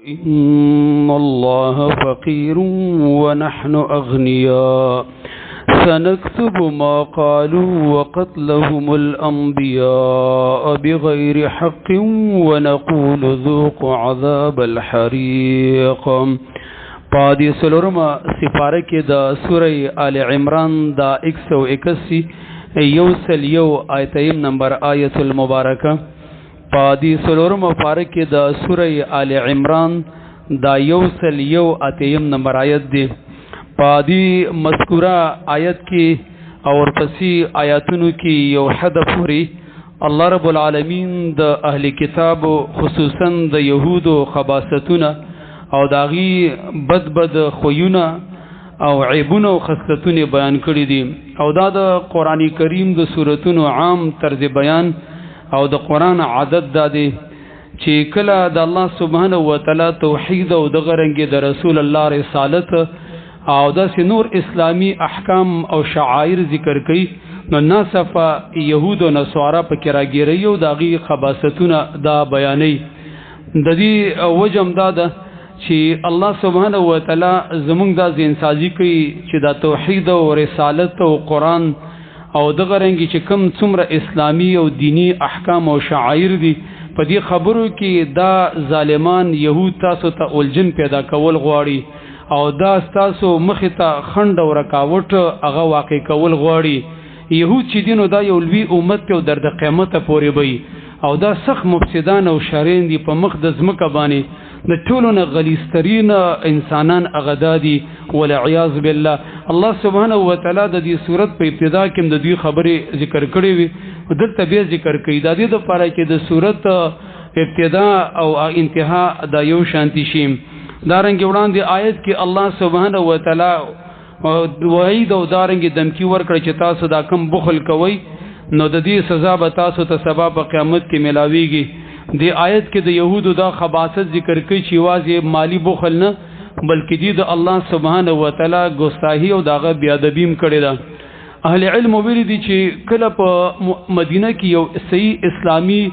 إن الله فقير ونحن أغنياء سنكتب ما قالوا وقتلهم الأنبياء بغير حق ونقول ذوقوا عذاب الحريق. پادی سلورما سپارہ کے دا سورہ آل عمران دا 181 یوسل یو آیتیم نمبر آیت المبارکہ. پادی سلورما پارک کے دا سورہ آل عمران دا یوسل یو آیتیم نمبر آیت دی. پادی مذکورہ آیت کی اور پسی آیاتنو کی یو حد پوری اللہ رب العالمین دا اہل کتاب خصوصاً دا یہود و خباستونا او داغی بد خویونا او عیبونا و خصلتون بیان کری دی او دا قرآن کریم دا سورتون عام طرز بیان او دا قرآن عادت دا دی چی کلا دا اللہ سبحانه و تعالی توحید او دا غرنگ دا رسول اللہ رسالت او دا سی نور اسلامی احکام او شعائر ذکر کئی نو ناصفا یهود و نصوارا پا کرا گیری او داغی خباستون دا بیانی دا دی وجم دا دا چی اللہ سبحانه و تعالی زمونږ دا زینسازی کوي چې دا توحید او رسالت او قرآن او دغه رنګي چې کوم څومره اسلامی او دینی احکام او شعائر دي په دې خبرو کې دا ظالمان یهود تاسو ته الجن پیدا کول غواړي او دا تاسو مخ ته خند او رکاوټ هغه واقع کول غواړي. یهود چې دینو دا یو لوی امت ته در د قیامت پورې وي او دا سخت مفسدان او شرین دي په مخ د ځمکه باندې د ټولو نه غلیظترین انسانان اغدادي والعیاذ بالله. الله سبحانه و تعالی د دې صورت په ابتدا کې د دوی خبرې ذکر کړې وي او دلته بیا ذکر کوي د دې لپاره چې د صورت ابتدا او انتها د یو شانتی شي. دارنګ وړاندې آیت کې الله سبحانه و تعالی وعید او دارنګ دمکی ورکړي چې تاسو دا کم بخل کوئ نو د دې سزا به تاسو ته سبب قیامت کې ملاويږي. دی آیت کې د یهودو دا خباثت ذکر کوي چې واځي مالی بخل نه بلکې د الله سبحانه و تعالی ګستاهی او داغه بیادبیم کړی دا. اهل علم ویلي دي چې کله په مدینه کې یو صحیح اسلامی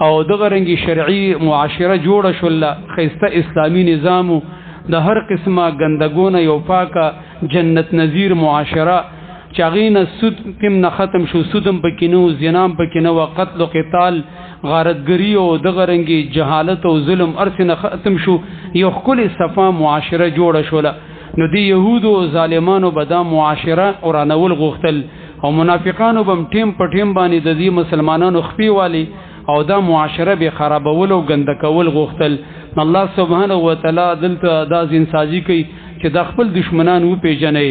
او دغه رنګي شرعي معاشره جوړه شول خیسته اسلامی نظام د هر قسمه ګندګونه یو پاکه جنت نظیر معاشره چاغین سود کم نه ختم شو سودم پکینو زنام پکینو قتل و قتال غارتګری او دغه رنګي جهالت او ظلم ارسنه ختم شو یو خپل صفا معاشره جوړه شوله. نو دی يهودو ظالمانو بدا معاشره اورانول غوښتل او منافقانو بم ټیم په ټیم باندې د دې مسلمانانو خپي والی او دا معاشره به خرابول او ګندکول غوښتل. الله سبحانه و تعالی دلته دا زینسازی کوي چې د خپل دشمنان و پیژنې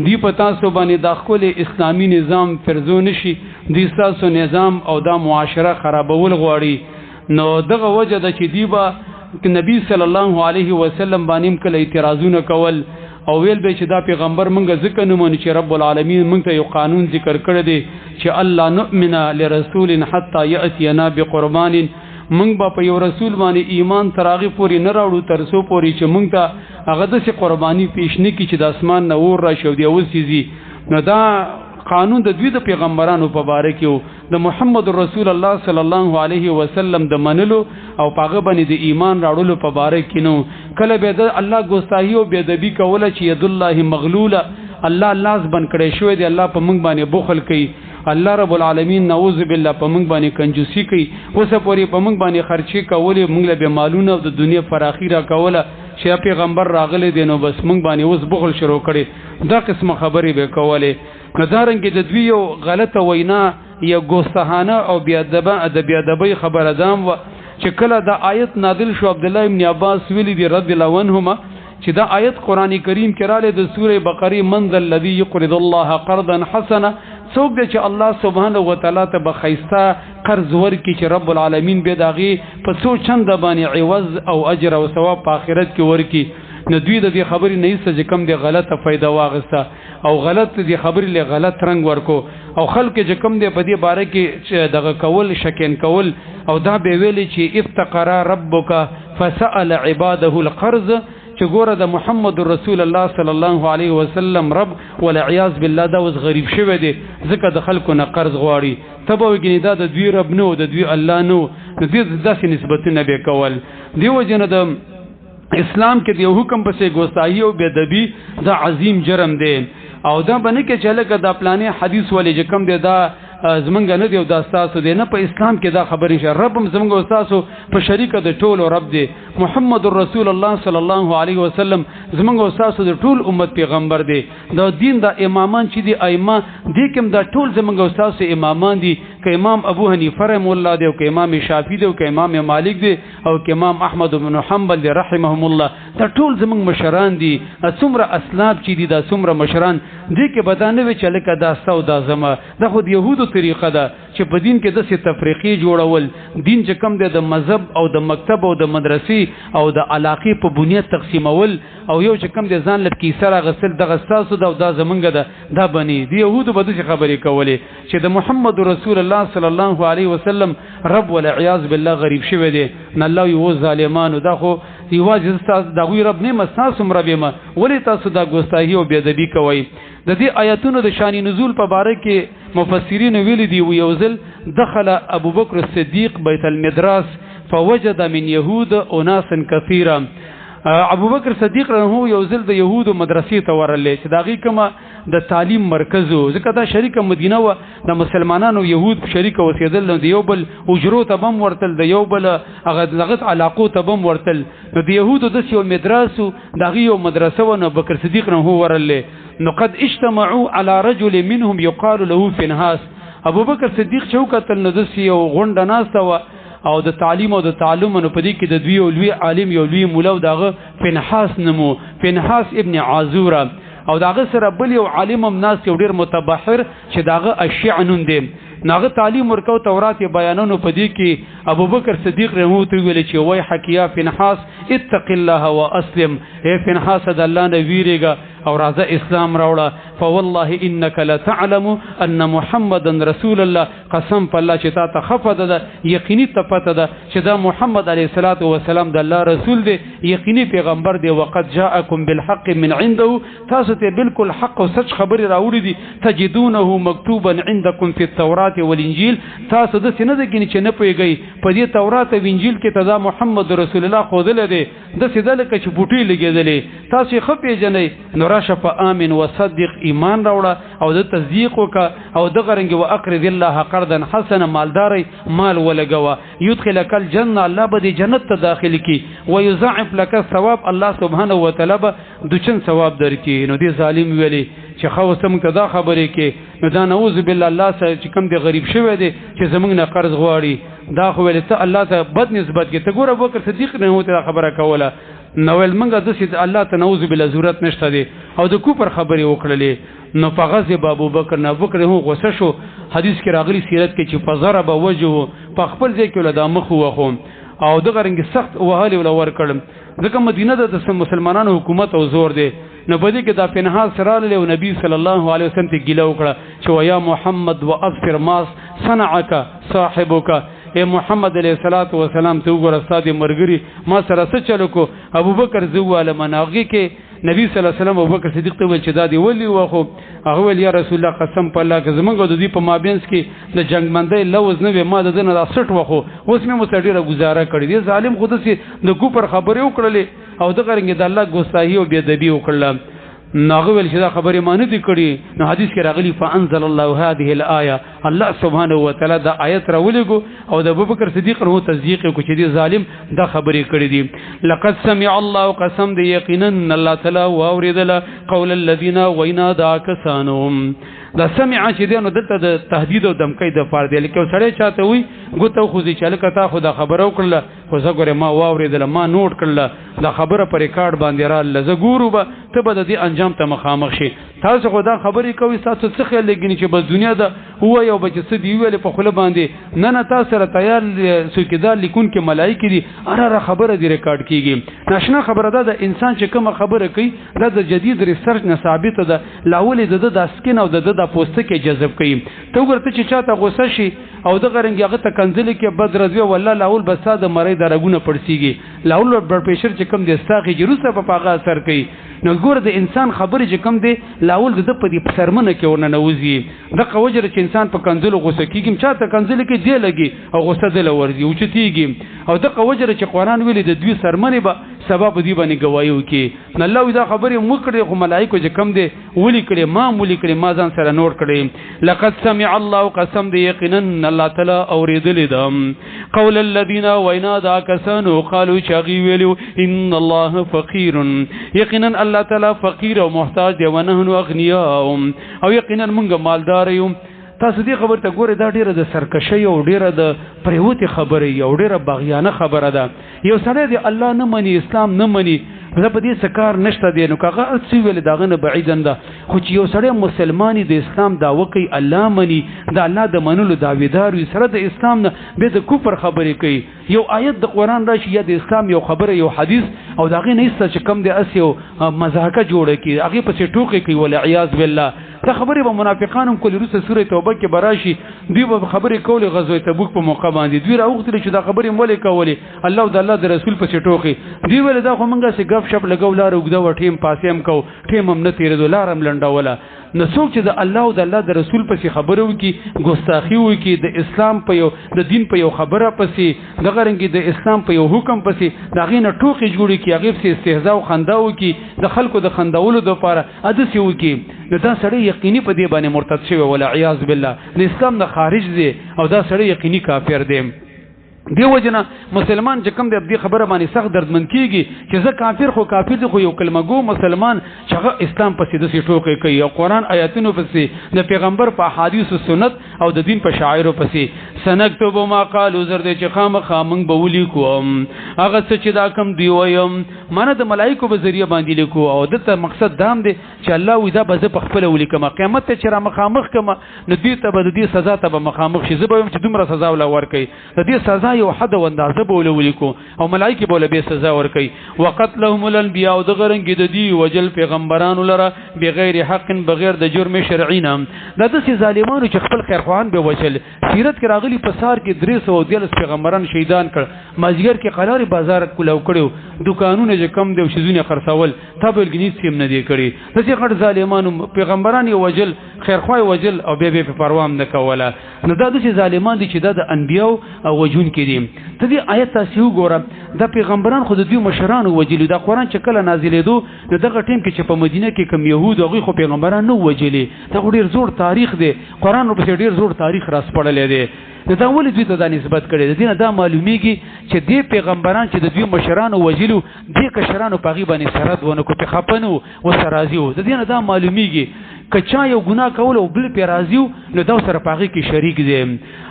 دی په تاسو باندې د خپل اسلامی نظام فرضو نشي دی تاسو نظام او دا معاشره خرابول غواړي. نو دغه وجه د چې دی با نبی صلی الله علیه وسلم باندې کله اعتراضونه کول او ویل به چې دا پیغمبر مونږ ځکه نه مونږ چې رب العالمین مونږ ته یو قانون ذکر کړی دی چې الله نؤمن لرسول حتی یاتینا بقربان مونږ با په یو رسول باندې ایمان تراغي پوری نه راوړو تر سو پوری چې مونږ ته هغه د سي قرباني پیش نه کی چې د اسمان نه ور را شو دی او سيزي. نو دا قانون د دوی د پیغمبرانو په باره کې د محمد رسول الله صلی الله علیه وسلم د منلو او پاغه باندې د ایمان راوړلو په باره کې نو کله به د الله ګستاهی او بيدبی کوله چې ید الله مغلوله الله لاس بن کړي شوی دی الله په مونږ باندې بخل کوي الله رب العالمین نعوذ بالله په مونږ باندې کنجوسی کوي اوسه پوری په مونږ باندې خرچي کولې مونږ له به مالونه د دنیا فراخی را کوله چې پیغمبر راغله دینو بس مونږ باندې اوس بخل شروع کړي دا قسمه خبرې به کوله. نظرنګ د دوی یو غلطه وینا یا ګستاهانه او بیادبی خبره دام چې کله دا آیت نازل شو عبد الله ابن عباس ویلی دی رضی الله عنهما چې دا آیت قرآن کریم کې رااله د سوره بقره من ذا الذي يقرض الله قرضا حسنا څوک دی چې الله سبحانه و تعالی ته بخیستا قرض ورکړي چې رب العالمین به داغي په څو چند باندې عوض او اجر او ثواب په آخرت کې ورکړي. نو دوی د دې خبرې نه ایسته چې کم دی غلطه فائدہ واغسته او غلط دی خبرې له غلط رنگ ورکو او خلک چې کم دی په دې باره کې دغه کول شکین کول او دا به ویلي چې افتقر ربک فسأل عباده القرض چې ګوره د محمد رسول الله صلی الله علیه وسلم رب والعیاذ بالله دا اوس غریب شوی دی ځکه د خلکو نه قرض غواړي تبه وګینې دا د دوی رب نو د دوی الله نو د دې داسې نسبتونه به کول. دیو جن د اسلام کې د یو حکم پسې ګستاهی او بېادبي دا عظیم جرم دی او دا باندې کې چې لکه دا پلانې حدیث ولې چې کم دی دا زمونږ نه دی او دا ستاسو دی نه په اسلام کې دا خبرې شه رب هم زمونږ او ستاسو په شریکه د ټولو رب دی محمد رسول الله صلی الله علیه وسلم زمونږ او ستاسو د ټول امت پیغمبر دی دا دین دا امامان چې دی ائمه دې کوم دا ټول زمونږ او ستاسو امامان دي که امام ابو حنیفه رحم الله دی او که امام شافعی دی او که امام مالک دی او که امام احمد بن حنبل دی رحمهم الله دا ټول زمونږ مشران دي څومره اسناد چې دي دا څومره مشران دې کې بدانه وی چې لکه دا سو دا زما د خود يهودو طریقه ده چې په دین کې د څه تفریقي جوړول دین چې کم دی د مذهب او د مکتب او د مدرسې او د علاقې په بنیاد تقسیمول او یو چې کم دی ځان لپاره کې سره غسل د غستاسو دا زمونږ ده دا بني دی يهودو به د خبرې کولې چې د محمد رسول الله صلی الله علیه وسلم رب والعیاذ بالله غریب شوی دی نه الله یو ظالمانو دا خو یوازې تاسو دا غوی رب نه مساسم رب ما ولې تاسو دا ګستاهی او بېادبي کوي د دې آیاتونو د شان نزول په باره کې مفسرین ویلي دی یو ځل دخل ابو بکر الصدیق بیت المدرس فوجد من يهود اناسا كثيرا ابو بکر صدیق رحمه یو ځل د يهودو مدرسې ته ورلې چې داغي کومه د تعلیم مرکز ځکه دا شریکه مدینه و د مسلمانانو يهود شریکه وسیدل د یو بل اجرو ته بم ورتل د یو بل هغه لغت علاقو ته بم ورتل د يهودو د یو مدرسو داغي یو مدرسه و نو بکر صدیق رحمه ورلې نو قد اجتمعوا على رجل منهم يقال له فنحاس ابو بکر صدیق چوکتل نو د یو غونډه ناسته او د تعلیم او د تعلم نو پدې کې د دوی لوی عالم یو لوی مولا دغه فنحاس نمو فنحاس ابن عازوره او داغه سره بل یو عالم هم ناس یو ډیر متبحر چې داغه اشعنون دی ناغه تعلیم ورکو تورات بیانونو پدې کې ابو بکر صدیق رحمه الله ویل چې وای حکیا فنحاس اتق الله واسلم اے فنحاس د الله نه ویریګا او راځه اسلام راوړه فوالله انك لتعلم ان محمدا رسول الله قسم په الله چې تا ته خفد ده یقیني ته پته ده چې دا محمد علیه الصلاۃ والسلام د الله رسول دی یقیني پیغمبر دی وقد جاءکم بالحق من عنده تاسو ته بالکل حق او سچ خبر راوړي دي تجدونه مکتوبا عندكم في التوراة والانجيل تاسو د سینه د کې نه پیږي په دې تورات او انجیل کې تدا محمد رسول الله خو دل دی د سیدل کې چې بوټي لګیدلې تاسو خپې جنې نو راشه په امن وصدق ایمان راوړه او د تصدیق وکا او د غرنګ او اقرض الله قرضا حسنا مالداري مال ولګوا يدخلك الجنه الله به جنت ته داخل کی ويضاعف لك الثواب الله سبحانه وتعالى دچن ثواب درکې نو دې ظالم ویلي چې خو سم ته دا خبرې کې نو دا نعوذ بالله الله سره چې کم دی غریب شوی دی چې زمونږ نه قرض غواړي دا خو ول ته الله ته بد نسبت کې ته ګوره ابو بکر صدیق نه هوته خبره کوله نو ول منګه د سید الله ته نعوذ بالله ضرورت نشته دی او د کوپر خبرې وکړلې نو فغضب ابو بکر نه ابو بکر هو غوسه شو حدیث کې راغلی سیرت کې چې فضرب وجهه په خپل ځای کې ول د مخ وخو او د غرنګ سخت وهاله ول ور کړم ځکه مدینه د مسلمانانو حکومت او زور دی نو بده کې دا فنحاس سره له نبی صلی الله علیه وسلم ته ګیله وکړه چې یا محمد واغفر ما صنعك صاحبك اے محمد علیہ الصلوۃ والسلام ته وګوره استاد مرګری ما سره څه چلو کو ابو بکر زواله مناغي کې نبی صلی الله علیه وسلم ابو بکر صدیق ته ویل چې دا دی ولی واخو هغه ویل یا رسول الله قسم په الله که زمونږ د دې په مابینس کې د جنگ مندۍ لوز نه ما د دنه 60 واخو اوس مې مستډیره گزاره کړې دي ظالم خود سي د کوپر خبرې وکړلې او د غرنګ د الله ګستاهی او بېادبی وکړل ناغه ویل چې دا خبرې مانه دي کړي نو حدیث کې راغلی فانزل الله هذه الايه الله سبحانه وتعالى دا آیت راولېګو او د ابوبکر صدیق له تصدیق کو چې دي ظالم دا خبرې کړې دي لقد سمع الله قسم دي یقینا الله تعالی واوریدل قول الذين وینا دا کسانهم دا سمع چې دي نو دته د تهدید او دمکې د فار دی لکه سړی چاته وي ګوتو خو دي چې لکه تا خدا خبرو کړل خو زګره ما واوریدل ما نوٹ کړل دا خبره پر ریکارډ باندې را لزګورو به ته به د دې انجام ته مخامخ شي تاسو خدا خبرې کوي تاسو څه خیال لګینی چې بس دنیا دا هو یو بچ څه دی ویل په خله باندې نه تاسو سره تیار سوکیدار لیکون کې ملائکه دي اره خبره دی ریکارډ کیږي ناشنا خبره ده د انسان چې کوم خبره کوي دا د جدید ریسرچ نه ثابت ده لاول د سکین او د پوسټ کې جذب کوي ته ورته چې چاته غوسه شي او د غرنګ هغه ته کنځل کې بد رضوی والله لاول بس د مړی درګونه پړسیږي لاول بلډ پريشر چې کم دي ساقي جروسه په پاغه اثر کوي نو ګور د انسان خبره چې کم دي لاول د په دې سرمنه کې ورنه نوځي د قوجر چې انسان په کنځل غوسه کیږي چاته کنځل کې دی لګي او غوسه دل ورځي او چتیږي او د قوجر چې قرآن ویلي د دوی سرمنه به سبب دی باندې گواہی وکي الله دا خبره مکړي خو ملائکه چې کم دي ولي کړي ما مولي کړي ما ځان سره نوٹ کړي لقد سمع الله قسم دی یقینا الله تعالی اوریدل دم قول الذين وینا دا کسانو قالوا شغي ویلو ان الله فقير یقینا الله تعالی فقیر او محتاج دی ونحن اغنیاء او یقینا موږ مالدار یو تاسو دې خبر ته ګوره دا ډیره د سرکشي او ډیره د پریوتی خبره یو ډیره باغیانه خبره ده یو سره دی الله نه مني اسلام نه مني زه په دې سکار نشته دی نو کاغه اڅ ویل داغه نه بعیدن ده خو چې یو سره مسلمانی د اسلام داوا کوي الله مني د الله د منلو داویدار وي سره د اسلام نه به د کفر خبرې کوي یو آیت د قران راشي یا د اسلام یو خبره یو حدیث او داغه نه است چې کم دی اسیو مزاحکه جوړه کی هغه په ټوکی کوي ول عیاذ بالله دا خبره به منافقانو کول روسه سوره توبه کې براشي دوی به خبره کول غزوه تبوک په موقع باندې دوی راوختل چې دا خبره مولې کولې الله او د الله د رسول په ټوکی دوی ول دا خو مونږه سي غف شپ لګول لار وګدا و ټیم پاسیم کو ټیم هم نه تیر دولارم لنډوله نو څوک چې د الله او د الله د رسول په خبرو کې ګستاخی وکي د اسلام په یو د دین په یو خبره پسې د غرنګي د اسلام په یو حکم پسې دا غینه ټوکی جوړي کې هغه څه استهزاء او خندا وکي د خلکو د خنداولو لپاره ادسي وکي نو دا سړی یقیني په دې باندې مرتد شوی ولا عیاذ بالله د اسلام نه خارج دی او دا سړی یقیني کافر دی دیو جنا مسلمان چې کوم د دې خبره باندې سخت دردمن کیږي چې زه کافر خو کافر دی خو یو کلمه گو مسلمان چې اسلام پسې د ټوکی کوي او قران آیاتونو پسې د پیغمبر په احادیث او سنت او د دین په شعائر پسې سنكتب ما قالوا زر دې چې خامخا موږ به ولیکو هغه څه چې دا کم دی وایم مانه د ملائکه په ذریعہ باندې لیکو او دته مقصد دام دی چې الله وې دا به په خپل ولیکم قیامت ته چې را مخامخ کما نو دې ته به دې سزا ته به مخامخ شي زبم چې دومره سزا ولا ورکي د دې سزا یو حد و اندازه بوله ولیکو او ملائکه بوله به سزا ورکي وقتلهم الانبیاء او د غرنګ د دی وجل پیغمبرانو لره بغیر حق بغیر د جرم شرعي نه د دې ظالمانو چې خپل خیرخواهان به وجل سیرت کې راغلي پسار کې 313 پیغمبران شهیدان کړ مازیګر کې قلاري بازار کولو کړو دکانونه چې کم دی شزونه خرڅول تابل غنیت سیم نه دی کړی د دې غړ ظالمانو پیغمبران یو وجل خیرخواه وجل او به په پروام نه کوله نو د دې ظالمان دي چې د انبیاء او وجون کې دي ته دې آیت تاسو وګوره د پیغمبران خود دوی مشران وجلي دا قران چې کله نازلېدو نو دغه ټیم کې چې په مدینه کې کم يهود او خو پیغمبران نو وجلي دا ډیر زوړ تاریخ دی قران په ډیر زوړ تاریخ راسپړلې دی دا ولې دوی ته دا نسبت کړي د دینه دا معلومیږي چې دې پیغمبران چې د دوی مشران وجلو دې کشرانو په غیبه نه سرد ونه کو په خپنو و سرازیو د دینه دا معلومیږي کچا یو ګناه کول او بل په رازیو نو دا سره پاغي کې شریک دي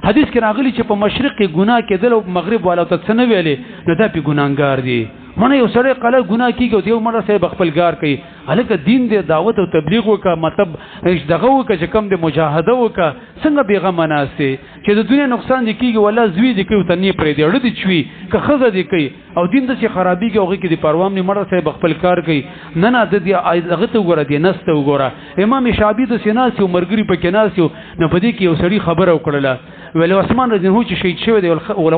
حدیث کې راغلی چې په مشرق کې ګناه کېدل او مغرب والا ته څه نه ویلې نو دا په ګناګار دي مانه یو سره قاله ګناه کیږي او یو مره سره خپل ګار کوي الکه دین دې دعوت او تبلیغ وکا مطلب دغه وکا چې کم دې مجاهده وکا څنګه بیغه مناسه چې د دنیا نقصان دي کیږي ولا زوی دي کوي تنې پرې دی اړه دي چوي که خزه دي کوي او دین د شي خرابيږي او کې دي پروام نه مړه سره خپل کار کوي نه نه د دې هغه ته وګوره دي نسته وګوره امام شافعي د سیناسي او مرګري په کې ناسي نو په دې کې یو سړي خبره وکړه ول عثمان رضی الله چې شهید شوی دی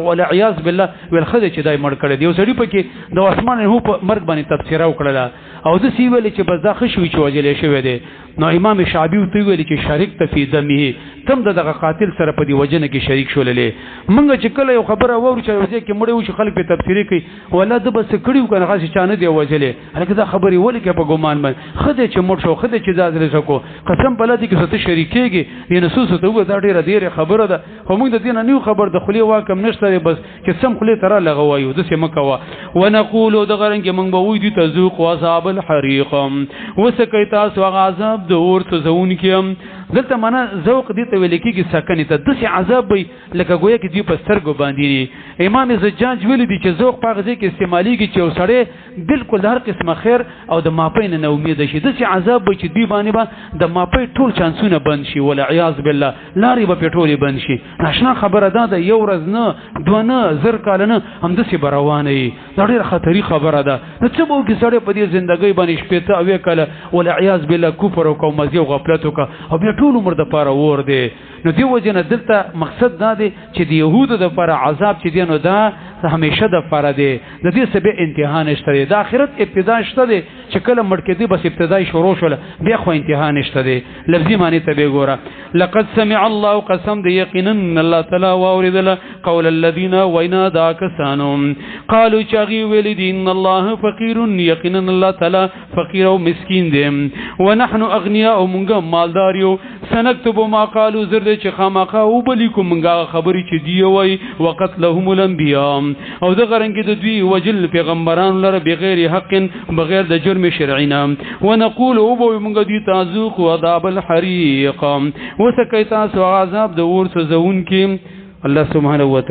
ولا عیاذ بالله ول خدای چې دای مړ کړی دی یو سړي په کې د عثمان هو په مرګ باندې تفسیر وکړه او د سی ویل چې بس دا خشوي چې وجلې شوی دی نو امام شافعي ته ویل چې شریک تفی دمه تم دغه قاتل سره په دی وجنه کې شریک شوللې منګه چې کله یو خبره وور چې وځي کې مړ وي خلک په تفسیری کوي ولا د بس کړیو کنه خاص چانه دی وجلې هغه دا خبري ولې کې په ګومان باندې خدای چې مړ شو خدای چې ځاځل شو قسم بلدي کې ست شریکيږي یې نصوص ته وګ دا ډیره خبره ده خو موږ د دې نه خبر د خلی واکم نشته بس چې سم خلی تر لغوایو د سم کوا ونقول د غرنګ موږ به وې دي تذوق عذاب الحريق وسکه تاسو عذاب د ورته زون کیم دلته معنا ذوق دي ته ویل کېږي سکنه ته د عذاب وي لکه گویا کې دی په سترګو باندې امام زجاج ویل دي چې ذوق په غزي کې استعماليږي چې وسړی بالکل هر قسمه خیر او د ماپین نه امید شي د عذاب وي چې دی باندې با د ماپې ټول چانسونه بند شي ولا عیاذ بالله لاري به پټولې بند شي ناشنا خبره ده یو ورځ نه دوه نه زر کال نه هم د سی بروانه دا ډېر خطرې خبره ده نو څه به کې سړی په دې ژوندۍ باندې شپته او کله ولا عیاذ بالله کفر او قوم مزي او غفلت او بیا ټول عمر د پاره ور دی نو دی وجنه دلته مقصد دا دی چې د يهودو د پاره عذاب چې دی نو دا همیشه د پاره دی د دې سبب انتها نشته دی د آخرت ابتدا شته دی چې کله مړ کې دی بس ابتدای شروع شول بیا خو انتها نشته دی لفظي معنی ته به ګوره لقد سمع الله قسم دی یقینا الله تعالی واوریدل قول الذين وینا دا کسانو قالوا چاغي ویل دي ان الله فقير یقینا الله تعالی فقیر او مسکین دی ونحن اغنياء ومنګه مالدار یو سنكتب ما قالوا زر چې خامخا او بلیکم منګه خبرې چې دی وای وقت لهم الانبیاء او د غرنګ د دوی وجل پیغمبران لره بغیر حق بغیر د جرم شرعینا ونقول او به منګه دي تذوق عذاب الحريق وسکیتا سو عذاب د اور سزون کې الله سبحانه و تعالی